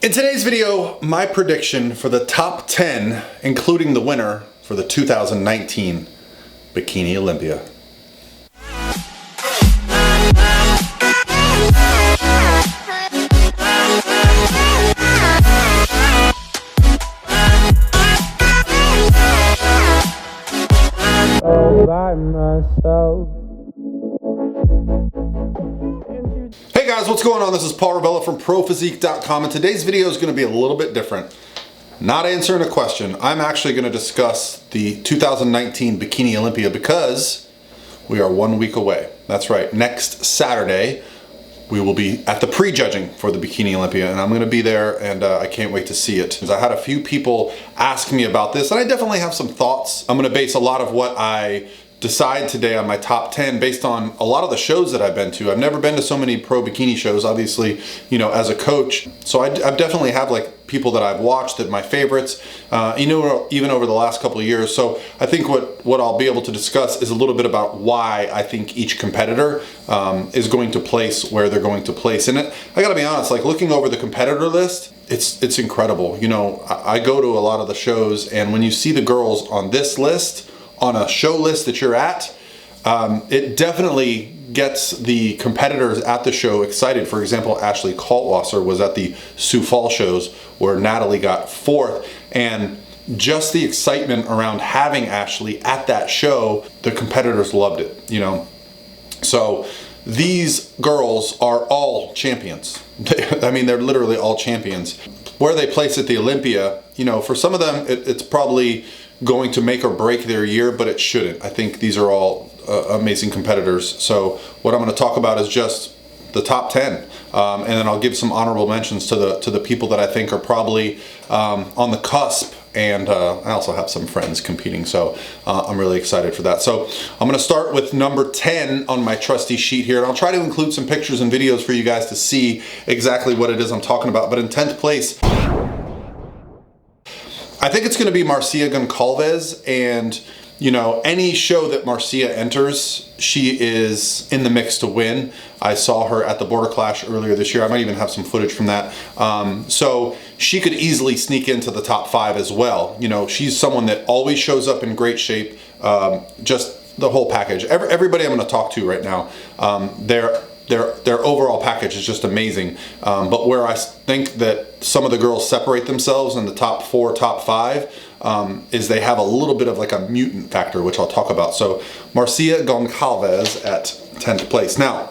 In today's video, my prediction for the top 10, including the winner for the 2019 Bikini Olympia. All by myself. Hey guys, what's going on? This is Paul Ravella from ProPhysique.com, and today's video is going to be a little bit different. Not answering a question. I'm actually going to discuss the 2019 Bikini Olympia because we are 1 week away. That's right. Next Saturday, we will be at the pre-judging for the Bikini Olympia, and I'm going to be there, and I can't wait to see it. I had a few people ask me about this, and I definitely have some thoughts. I'm going to base a lot of what I decide today on my top 10 based on a lot of the shows that I've been to. I've never been to so many pro bikini shows, obviously, you know, as a coach. So I definitely have like people that I've watched that my favorites, you know, even over the last couple of years. So I think what I'll be able to discuss is a little bit about why I think each competitor is going to place where they're going to place. And I gotta be honest, like looking over the competitor list, it's incredible. You know, I go to a lot of the shows, and when you see the girls on this list, on a show list that you're at, it definitely gets the competitors at the show excited. For example, Ashley Kaltwasser was at the Sioux Falls shows where Natalie got 4th, and just the excitement around having Ashley at that show, the competitors loved it, you know. So these girls are all champions. I mean, they're literally all champions. Where they place at the Olympia, you know, for some of them, it's probably going to make or break their year, but it shouldn't. I think these are all amazing competitors. So what I'm going to talk about is just the top 10, and then I'll give some honorable mentions to the people that I think are probably on the cusp. And I also have some friends competing, so I'm really excited for that. So I'm going to start with number 10 on my trusty sheet here, and I'll try to include some pictures and videos for you guys to see exactly what it is I'm talking about. But in 10th place, I think it's going to be Marcia Goncalves, and you know, any show that Marcia enters, she is in the mix to win. I saw her at the Border Clash earlier this year. I might even have some footage from that. So she could easily sneak into the top 5 as well. You know, she's someone that always shows up in great shape. Just the whole package. Everybody I'm going to talk to right now, their overall package is just amazing. But where I think that some of the girls separate themselves in the top 4, top 5, is they have a little bit of like a mutant factor, which I'll talk about. So Marcia Goncalves at 10th place. Now,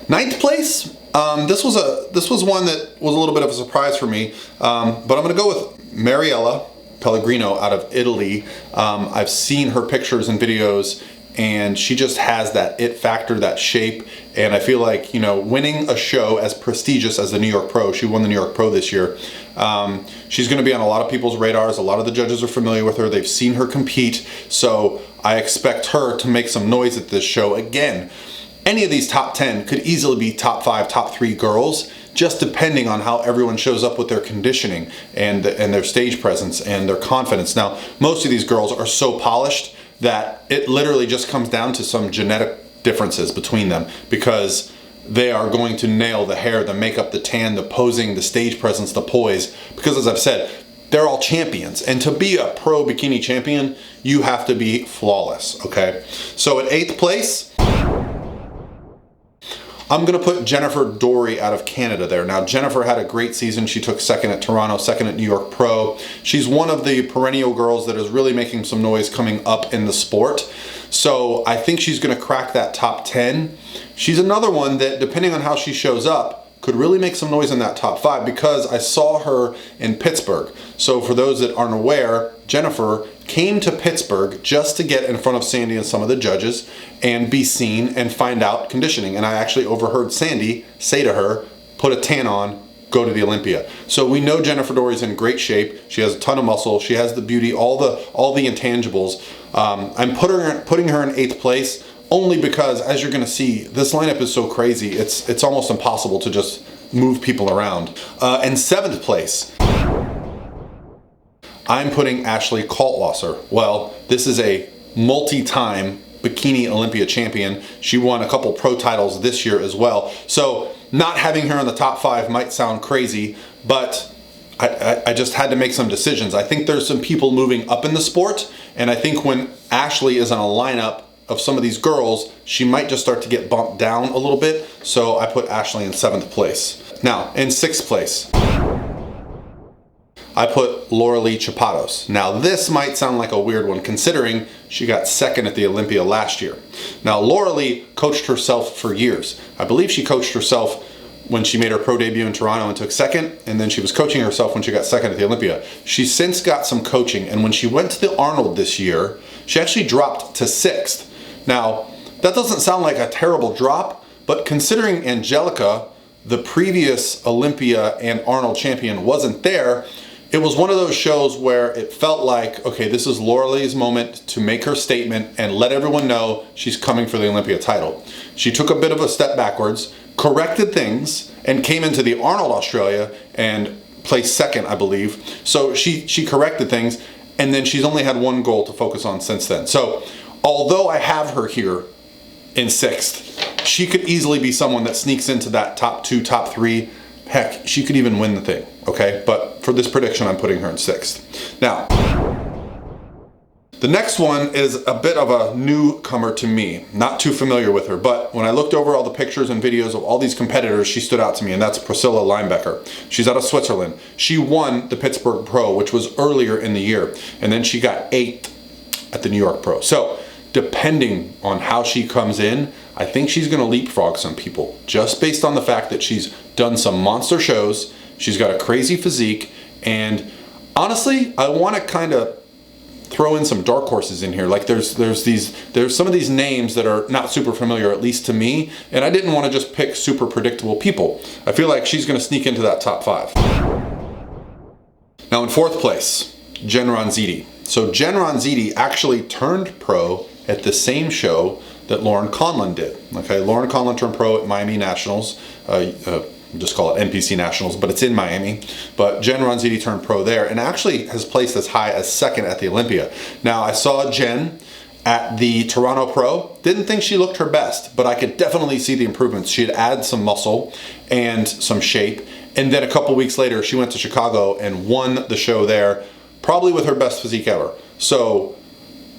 9th place, this was one that was a little bit of a surprise for me, but I'm going to go with Mariella Pellegrino out of Italy. I've seen her pictures and videos, and she just has that it factor, that shape, and I feel like, you know, winning a show as prestigious as the New York Pro, she won the New York Pro this year, she's going to be on a lot of people's radars. A lot of the judges are familiar with her. They've seen her compete, so I expect her to make some noise at this show. Again, any of these top 10 could easily be top 5, top 3 girls, just depending on how everyone shows up with their conditioning and their stage presence and their confidence. Now, most of these girls are so polished that it literally just comes down to some genetic differences between them, because they are going to nail the hair, the makeup, the tan, the posing, the stage presence, the poise, because as I've said, they're all champions. And to be a pro bikini champion, you have to be flawless, okay? So at 8th place, I'm going to put Jennifer Dorie out of Canada there. Now, Jennifer had a great season. She took 2nd at Toronto, 2nd at New York Pro. She's one of the perennial girls that is really making some noise coming up in the sport. So I think she's going to crack that top 10. She's another one that, depending on how she shows up, could really make some noise in that top 5, because I saw her in Pittsburgh. So for those that aren't aware, Jennifer came to Pittsburgh just to get in front of Sandy and some of the judges and be seen and find out conditioning. And I actually overheard Sandy say to her, put a tan on, go to the Olympia. So we know Jennifer Dorie's in great shape. She has a ton of muscle. She has the beauty, all the intangibles. I'm putting her in 8th place only because, as you're going to see, this lineup is so crazy. It's almost impossible to just move people around. In 7th place, I'm putting Ashley Kaltwasser. Well, this is a multi-time Bikini Olympia champion. She won a couple pro titles this year as well. So not having her in the top 5 might sound crazy, but I just had to make some decisions. I think there's some people moving up in the sport, and I think when Ashley is on a lineup of some of these girls, she might just start to get bumped down a little bit, so I put Ashley in 7th place. Now, in 6th place, I put Lauralie Chapados. Now, this might sound like a weird one considering she got 2nd at the Olympia last year. Now, Lauralie coached herself for years. I believe she coached herself when she made her pro debut in Toronto and took 2nd, and then she was coaching herself when she got 2nd at the Olympia. She's since got some coaching, and when she went to the Arnold this year, she actually dropped to 6th. Now, that doesn't sound like a terrible drop, but considering Angelica, the previous Olympia and Arnold champion, wasn't there, it was one of those shows where it felt like, okay, this is Lauralie's moment to make her statement and let everyone know she's coming for the Olympia title. She took a bit of a step backwards, corrected things, and came into the Arnold Australia and placed 2nd, I believe. So she corrected things, and then she's only had one goal to focus on since then. So although I have her here in 6th, she could easily be someone that sneaks into that top 2, top 3. Heck, she could even win the thing, okay? But for this prediction, I'm putting her in 6th. Now, the next one is a bit of a newcomer to me. Not too familiar with her, but when I looked over all the pictures and videos of all these competitors, she stood out to me, and that's Priscila Leimbacker. She's out of Switzerland. She won the Pittsburgh Pro, which was earlier in the year, and then she got 8th at the New York Pro. So, depending on how she comes in, I think she's gonna leapfrog some people, just based on the fact that she's done some monster shows, she's got a crazy physique, and honestly, I wanna kind of throw in some dark horses in here. Like there's some of these names that are not super familiar, at least to me, and I didn't want to just pick super predictable people. I feel like she's gonna sneak into that top 5. Now in 4th place, Jen Ronzitti. So Jen Ronzitti actually turned pro at the same show that Lauren Conlon did. Okay, Lauren Conlon turned pro at Miami Nationals. Just call it NPC Nationals, but it's in Miami. But Jen Ronzitti turned pro there and actually has placed as high as 2nd at the Olympia. Now, I saw Jen at the Toronto Pro. Didn't think she looked her best, but I could definitely see the improvements. She had added some muscle and some shape. And then a couple weeks later, she went to Chicago and won the show there, probably with her best physique ever. So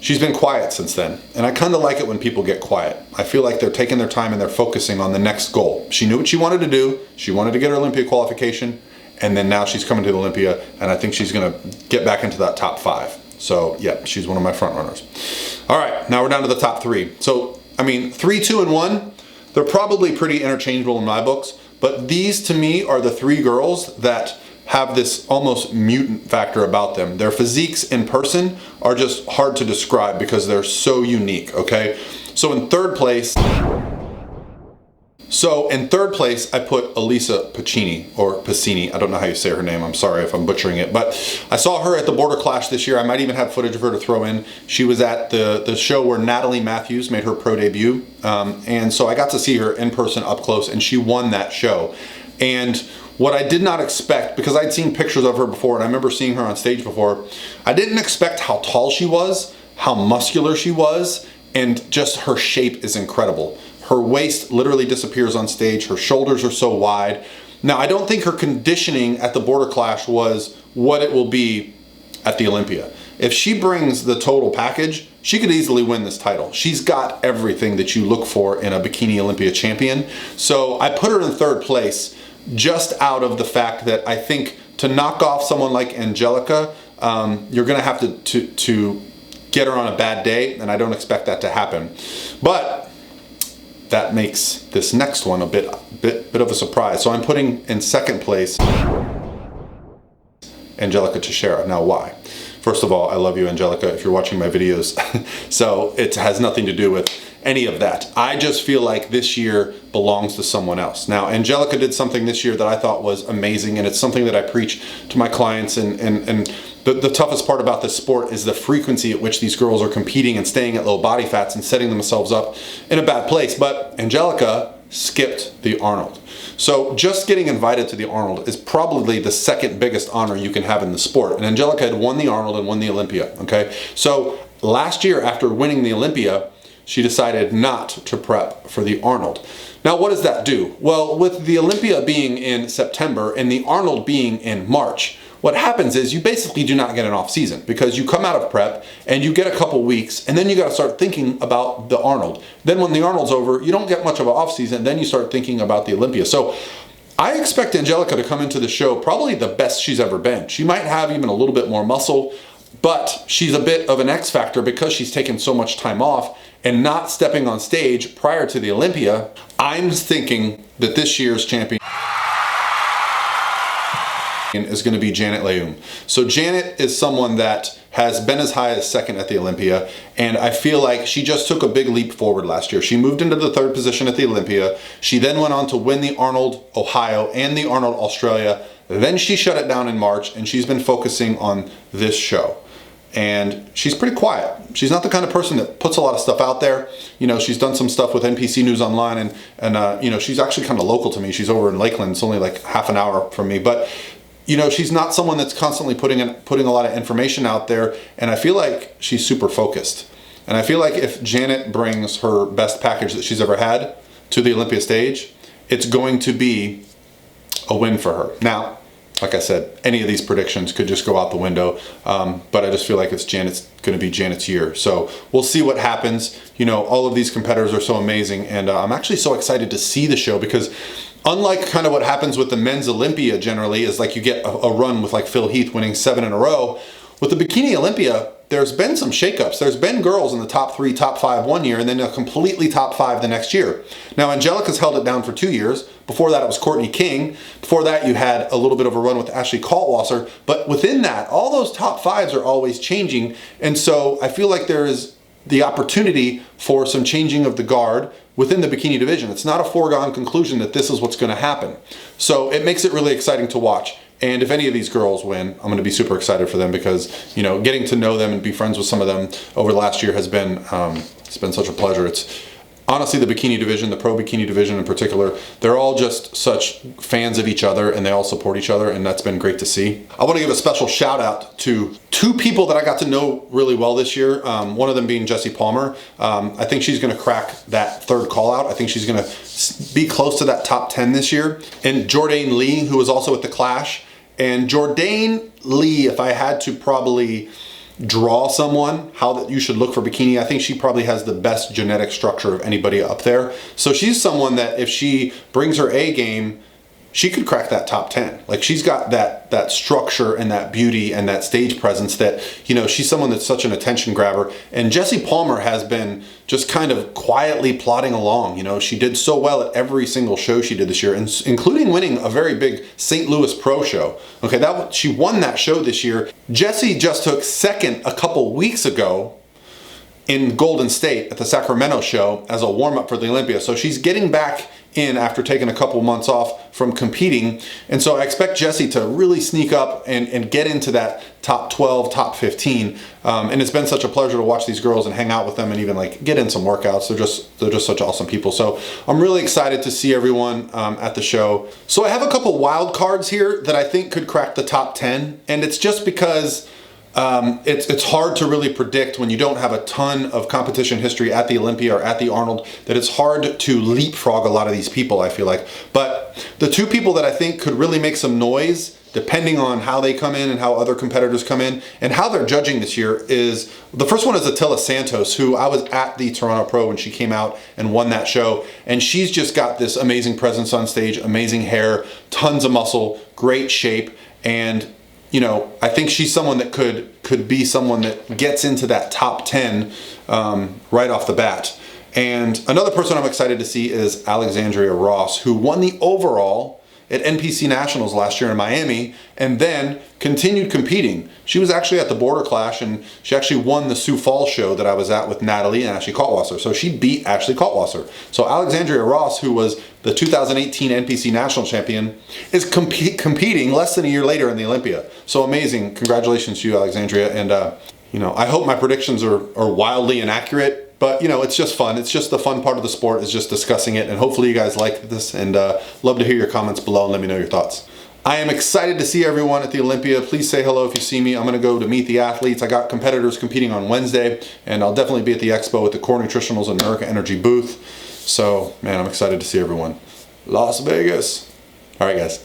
she's been quiet since then, and I kind of like it when people get quiet. I feel like they're taking their time and they're focusing on the next goal. She knew what she wanted to do. She wanted to get her Olympia qualification, and then now she's coming to the Olympia, and I think she's gonna get back into that top 5. So yeah, she's one of my front runners. All right, now we're down to the top 3. So, I mean, 3, 2, and 1, they're probably pretty interchangeable in my books, but these to me are the 3 girls that have this almost mutant factor about them. Their physiques in person are just hard to describe because they're so unique, okay? So in third place, I put Elisa Pecini, or Pecini. I don't know how you say her name. I'm sorry if I'm butchering it. But I saw her at the Border Clash this year. I might even have footage of her to throw in. She was at the show where Natalie Matthews made her pro debut. And so I got to see her in person up close, and she won that show. And what I did not expect, because I'd seen pictures of her before and I remember seeing her on stage before, I didn't expect how tall she was, how muscular she was, and just her shape is incredible. Her waist literally disappears on stage, her shoulders are so wide. Now, I don't think her conditioning at the Border Clash was what it will be at the Olympia. If she brings the total package, she could easily win this title. She's got everything that you look for in a Bikini Olympia champion. So I put her in third place, just out of the fact that I think to knock off someone like Angelica, you're gonna have to get her on a bad day, and I don't expect that to happen. But that makes this next one a bit of a surprise. So I'm putting in second place Angelica Teixeira. Now why? First of all, I love you, Angelica, if you're watching my videos. So it has nothing to do with any of that. I just feel like this year belongs to someone else. Now, Angelica did something this year that I thought was amazing, and it's something that I preach to my clients, and the toughest part about this sport is the frequency at which these girls are competing and staying at low body fats and setting themselves up in a bad place. But Angelica skipped the Arnold. So just getting invited to the Arnold is probably the second biggest honor you can have in the sport. And Angelica had won the Arnold and won the Olympia, okay? So last year, after winning the Olympia, she decided not to prep for the Arnold. Now, what does that do? Well, with the Olympia being in September and the Arnold being in March, what happens is you basically do not get an off season because you come out of prep and you get a couple weeks and then you got to start thinking about the Arnold. Then when the Arnold's over, you don't get much of an off season, then you start thinking about the Olympia. So I expect Angelica to come into the show probably the best she's ever been. She might have even a little bit more muscle, but she's a bit of an X factor because she's taken so much time off and not stepping on stage prior to the Olympia. I'm thinking that this year's champion is going to be Janet Layug. So Janet is someone that has been as high as second at the Olympia, and I feel like she just took a big leap forward last year. She moved into the third position at the Olympia. She then went on to win the Arnold Ohio and the Arnold Australia. Then she shut it down in March, and she's been focusing on this show. And she's pretty quiet. She's not the kind of person that puts a lot of stuff out there. You know, she's done some stuff with NPC News Online, and you know, she's actually kind of local to me. She's over in Lakeland. It's only like half an hour from me, but you know, she's not someone that's constantly putting a lot of information out there, and I feel like she's super focused. And I feel like if Janet brings her best package that she's ever had to the Olympia stage, it's going to be a win for her. Now, like I said, any of these predictions could just go out the window, but I just feel like it's going to be Janet's year. So we'll see what happens. You know, all of these competitors are so amazing, and I'm actually so excited to see the show because unlike kind of what happens with the men's Olympia generally is like you get a run with like Phil Heath winning 7 in a row. With the Bikini Olympia, there's been some shakeups. There's been girls in the top 3, top 5 one year, and then a completely top 5 the next year. Now, Angelica's held it down for 2 years. Before that, it was Courtney King. Before that, you had a little bit of a run with Ashley Kaltwasser. But within that, all those top 5s are always changing. And so I feel like there is the opportunity for some changing of the guard within the bikini division. It's not a foregone conclusion that this is what's going to happen. So it makes it really exciting to watch. And if any of these girls win, I'm going to be super excited for them because, you know, getting to know them and be friends with some of them over the last year has been, it's been such a pleasure. It's honestly the bikini division, the pro bikini division in particular, they're all just such fans of each other and they all support each other, and that's been great to see. I want to give a special shout out to 2 people that I got to know really well this year. One of them being Jessie Palmer. I think she's going to crack that third call out. I think she's going to be close to that top 10 this year. And Jourdanne Lee, who was also at the Clash. And Jourdanne Lee, if I had to probably draw someone, how that you should look for bikini, I think she probably has the best genetic structure of anybody up there. So she's someone that if she brings her A game, she could crack that top 10. Like, she's got that structure and that beauty and that stage presence that, you know, she's someone that's such an attention grabber. And Jessie Palmer has been just kind of quietly plodding along. You know, she did so well at every single show she did this year, including winning a very big St. Louis Pro show. Okay, she won that show this year. Jessie just took second a couple weeks ago in Golden State at the Sacramento show as a warm-up for the Olympia. So she's getting back in after taking a couple months off from competing. And so I expect Jessie to really sneak up and get into that top 12, top 15. And it's been such a pleasure to watch these girls and hang out with them and even like get in some workouts. They're just such awesome people. So I'm really excited to see everyone at the show. So I have a couple wild cards here that I think could crack the top 10. And it's just because it's hard to really predict when you don't have a ton of competition history at the Olympia or at the Arnold, that it's hard to leapfrog a lot of these people, I feel like. But the 2 people that I think could really make some noise, depending on how they come in and how other competitors come in and how they're judging this year, is the first one is Etila Santos, who I was at the Toronto Pro when she came out and won that show. And she's just got this amazing presence on stage, amazing hair, tons of muscle, great shape. And you know, I think she's someone that could be someone that gets into that top 10 right off the bat. And another person I'm excited to see is Alexandria Ross, who won the overall at NPC Nationals last year in Miami and then continued competing. She was actually at the Border Clash and she actually won the Sioux Falls show that I was at with Natalie and Ashley Kaltwasser. So she beat Ashley Kaltwasser. So Alexandria Ross, who was the 2018 NPC National Champion, is competing less than a year later in the Olympia. So amazing. Congratulations to you, Alexandria. And you know, I hope my predictions are wildly inaccurate. But, you know, it's just fun. It's just the fun part of the sport, is just discussing it. And hopefully you guys like this, and love to hear your comments below and let me know your thoughts. I am excited to see everyone at the Olympia. Please say hello if you see me. I'm going to go to meet the athletes. I got competitors competing on Wednesday, and I'll definitely be at the expo at the Core Nutritionals and America Energy booth. So, man, I'm excited to see everyone. Las Vegas. All right, guys.